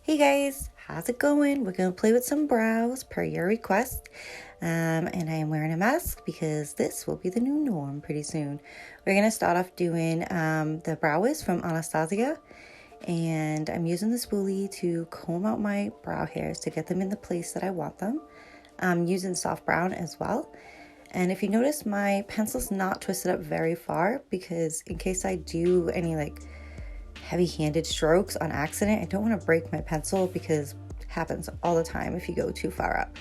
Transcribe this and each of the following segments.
Hey guys, how's it going? We're going to play with some brows per your request. And I am wearing a mask because this will be the new norm pretty soon. We're going to start off doing the brow wiz from Anastasia. And I'm using the spoolie to comb out my brow hairs to get them in the place that I want them. I'm using soft brown as well. And if you notice, my pencil's not twisted up very far because in case I do any heavy-handed strokes on accident, I don't want to break my pencil because it happens all the time if you go too far up.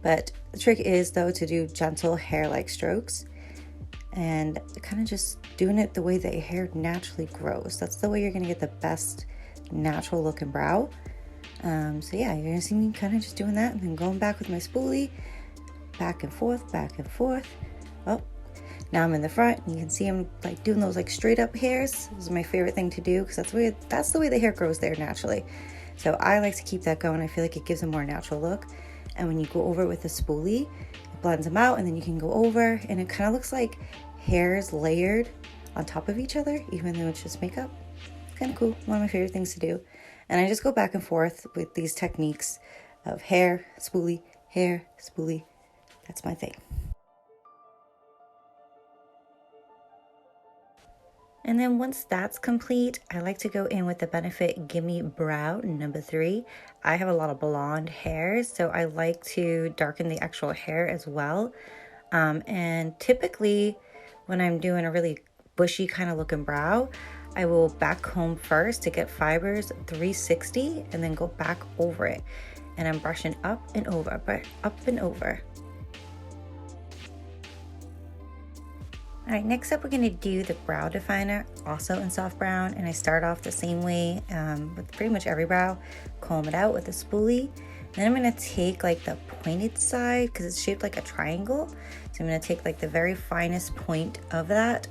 But the trick is though to do gentle hair-like strokes and kind of just doing it the way the hair naturally grows. That's the way you're going to get the best natural looking brow. So yeah, you're going to see me kind of just doing that and then going back with my spoolie, back and forth, back and forth. Oh, now I'm in the front and you can see I'm doing those straight up hairs. This is my favorite thing to do because that's the way the hair grows there naturally. So I like to keep that going. I feel like it gives a more natural look. And when you go over it with a spoolie, it blends them out and then you can go over and it kind of looks like hairs layered on top of each other, even though it's just makeup. It's kind of cool. One of my favorite things to do. And I just go back and forth with these techniques of hair, spoolie, hair, spoolie. That's my thing. And then once that's complete, I like to go in with the Benefit Gimme Brow number 3. I have a lot of blonde hair, so I like to darken the actual hair as well. And typically when I'm doing a really bushy kind of looking brow, I will back comb first to get fibers 360 and then go back over it. And I'm brushing up and over, up and over. All right, next up we're gonna do the brow definer, also in soft brown, and I start off the same way with pretty much every brow. Comb it out with a spoolie. Then I'm gonna take the pointed side because it's shaped like a triangle. So I'm gonna take the very finest point of that,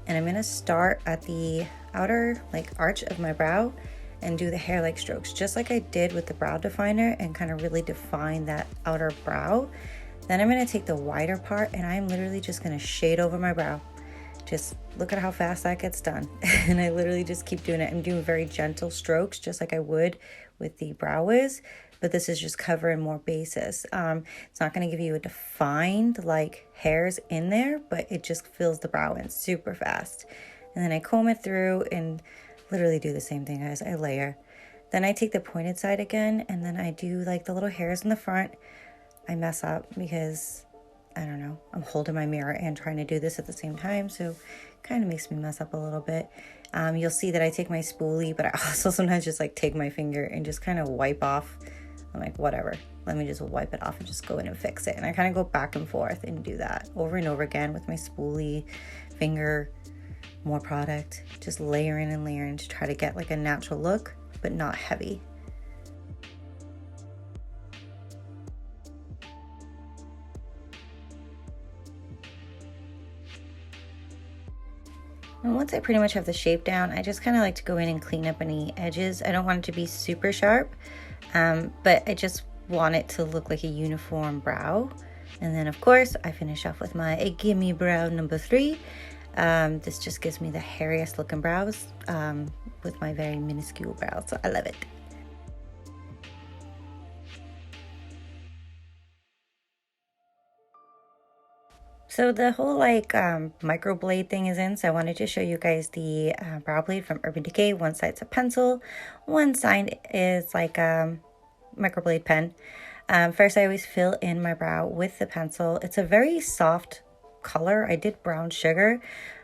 and I'm gonna start at the outer arch of my brow and do the hair-like strokes, just like I did with the brow definer, and kind of really define that outer brow. Then I'm going to take the wider part and I'm literally just going to shade over my brow. Just look at how fast that gets done. And I literally just keep doing it. I'm doing very gentle strokes just like I would with the brow wiz, but this is just covering more bases. It's not going to give you a defined hairs in there, but it just fills the brow in super fast. And then I comb it through and literally do the same thing, guys. I layer. Then I take the pointed side again and then I do the little hairs in the front. I mess up because, I don't know, I'm holding my mirror and trying to do this at the same time, so kind of makes me mess up a little bit. You'll see that I take my spoolie, but I also sometimes just take my finger and just kind of wipe off. I'm like, whatever, let me just wipe it off and just go in and fix it. And I kind of go back and forth and do that over and over again with my spoolie, finger, more product, just layering and layering to try to get a natural look, but not heavy. And once I pretty much have the shape down, I just kind of like to go in and clean up any edges. I don't want it to be super sharp, but I just want it to look like a uniform brow. And then of course I finish off with my Gimme Brow number 3. This just gives me the hairiest looking brows with my very minuscule brows, so I love it. So the whole microblade thing is in, so I wanted to show you guys the brow blade from Urban Decay. One side's a pencil, one side is a microblade pen. First I always fill in my brow with the pencil. It's a very soft color. I did brown sugar,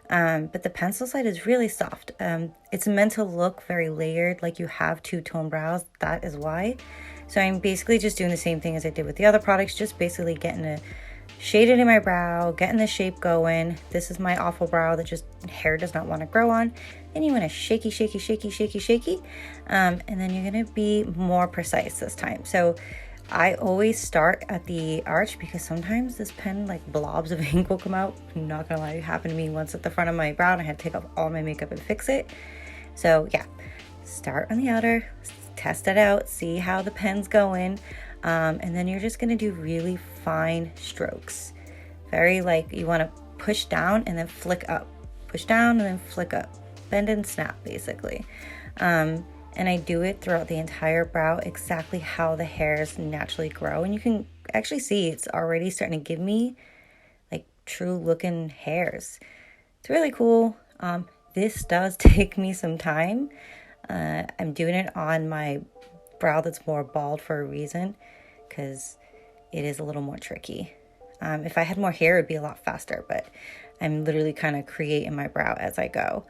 but the pencil side is really soft. It's meant to look very layered, like you have two-tone brows. That is why. So I'm basically just doing the same thing as I did with the other products, just basically getting a shaded in my brow, getting the shape going. This is my awful brow that just hair does not want to grow on. And you want to shaky, shaky, shaky, shaky, shaky. And then you're going to be more precise this time. So I always start at the arch because sometimes this pen, blobs of ink will come out. I'm not gonna lie, it happened to me once at the front of my brow and I had to take off all my makeup and fix it. So yeah, start on the outer, test it out, see how the pen's going. And then you're just gonna do really fine strokes. Very you wanna push down and then flick up. Push down and then flick up. Bend and snap basically. And I do it throughout the entire brow, exactly how the hairs naturally grow. And you can actually see it's already starting to give me like true looking hairs. It's really cool. This does take me some time. I'm doing it on my brow that's more bald for a reason, because it is a little more tricky. If I had more hair, it'd be a lot faster, but I'm literally kind of creating my brow as I go.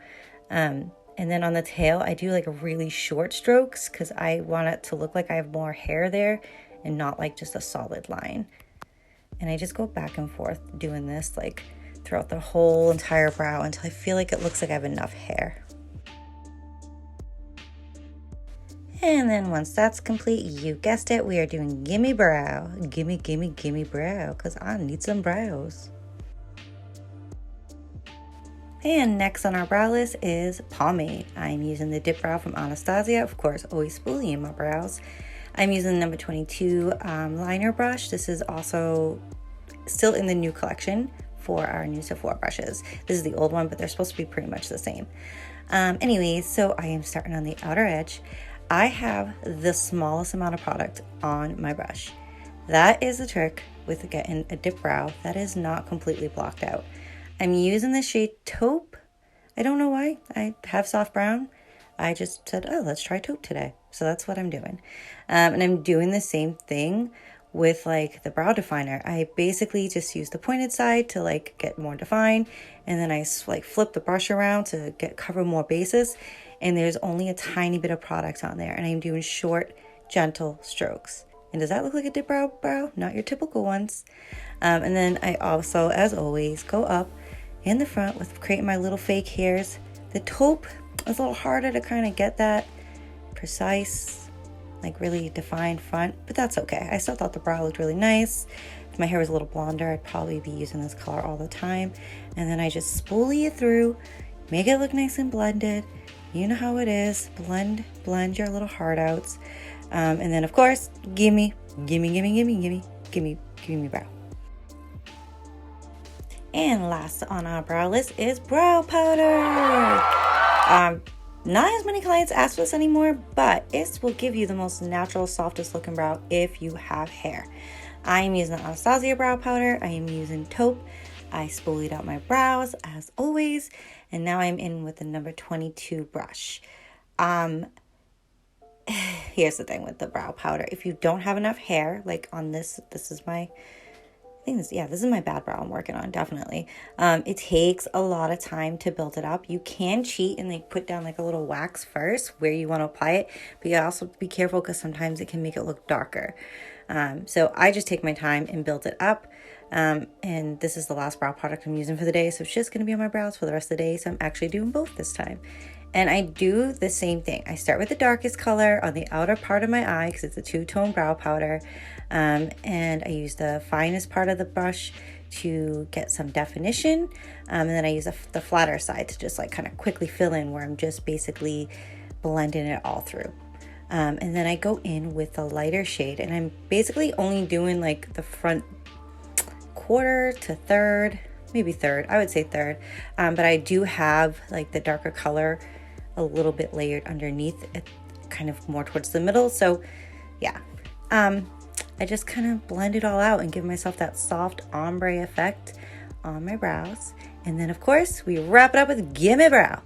And then on the tail, I do like really short strokes because I want it to look like I have more hair there and not like just a solid line. And I just go back and forth doing this like throughout the whole entire brow until I feel like it looks like I have enough hair. And then once that's complete, you guessed it, we are doing gimme brow. Gimme, gimme, gimme brow, because I need some brows. And next on our brow list is pomade. I'm using the Dip Brow from Anastasia, of course, always spoolie in my brows. I'm using the number 22 liner brush. This is also still in the new collection for our new Sephora brushes. This is the old one, but they're supposed to be pretty much the same. Anyways, so I am starting on the outer edge. I have the smallest amount of product on my brush. That is the trick with getting a dip brow that is not completely blocked out. I'm using the shade Taupe. I don't know why. I have soft brown. I just said, oh, let's try Taupe today. So that's what I'm doing. And I'm doing the same thing with like the brow definer. I basically just use the pointed side to like get more defined. And then I like flip the brush around to cover more bases. And there's only a tiny bit of product on there. And I'm doing short, gentle strokes. And does that look like a dip brow? Not your typical ones. And then I also, as always, go up in the front with creating my little fake hairs. The taupe is a little harder to kind of get that precise, like really defined front, but that's okay. I still thought the brow looked really nice. If my hair was a little blonder, I'd probably be using this color all the time. And then I just spoolie it through, make it look nice and blended. You know how it is. Blend your little heart outs. And then of course, gimme brow. And last on our brow list is brow powder. Not as many clients ask for this anymore, but it will give you the most natural, softest looking brow if you have hair. I am using the Anastasia brow powder. I am using Taupe. I spoolied out my brows as always, and now I'm in with the number 22 brush. Here's the thing with the brow powder. If you don't have enough hair, like on this is my, this is my bad brow I'm working on, definitely. It takes a lot of time to build it up. You can cheat and like put down like a little wax first where you want to apply it, but you also have to be careful because sometimes it can make it look darker. So I just take my time and build it up. And this is the last brow product I'm using for the day, so it's just going to be on my brows for the rest of the day. So I'm actually doing both this time. And I do the same thing. I start with the darkest color on the outer part of my eye because it's a two-tone brow powder. And I use the finest part of the brush to get some definition. And then I use the flatter side to just like kind of quickly fill in where I'm just basically blending it all through. And then I go in with the lighter shade, and I'm basically only doing like the front quarter to third, maybe third. I would say third. But I do have like the darker color a little bit layered underneath it, kind of more towards the middle. So yeah, I just kind of blend it all out and give myself that soft ombre effect on my brows. And then of course we wrap it up with Gimme Brow,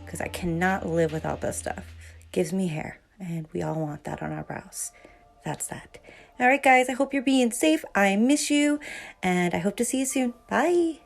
because I cannot live without this stuff. It gives me hair, and we all want that on our brows. That's that. All right, guys, I hope you're being safe. I miss you, and I hope to see you soon. Bye.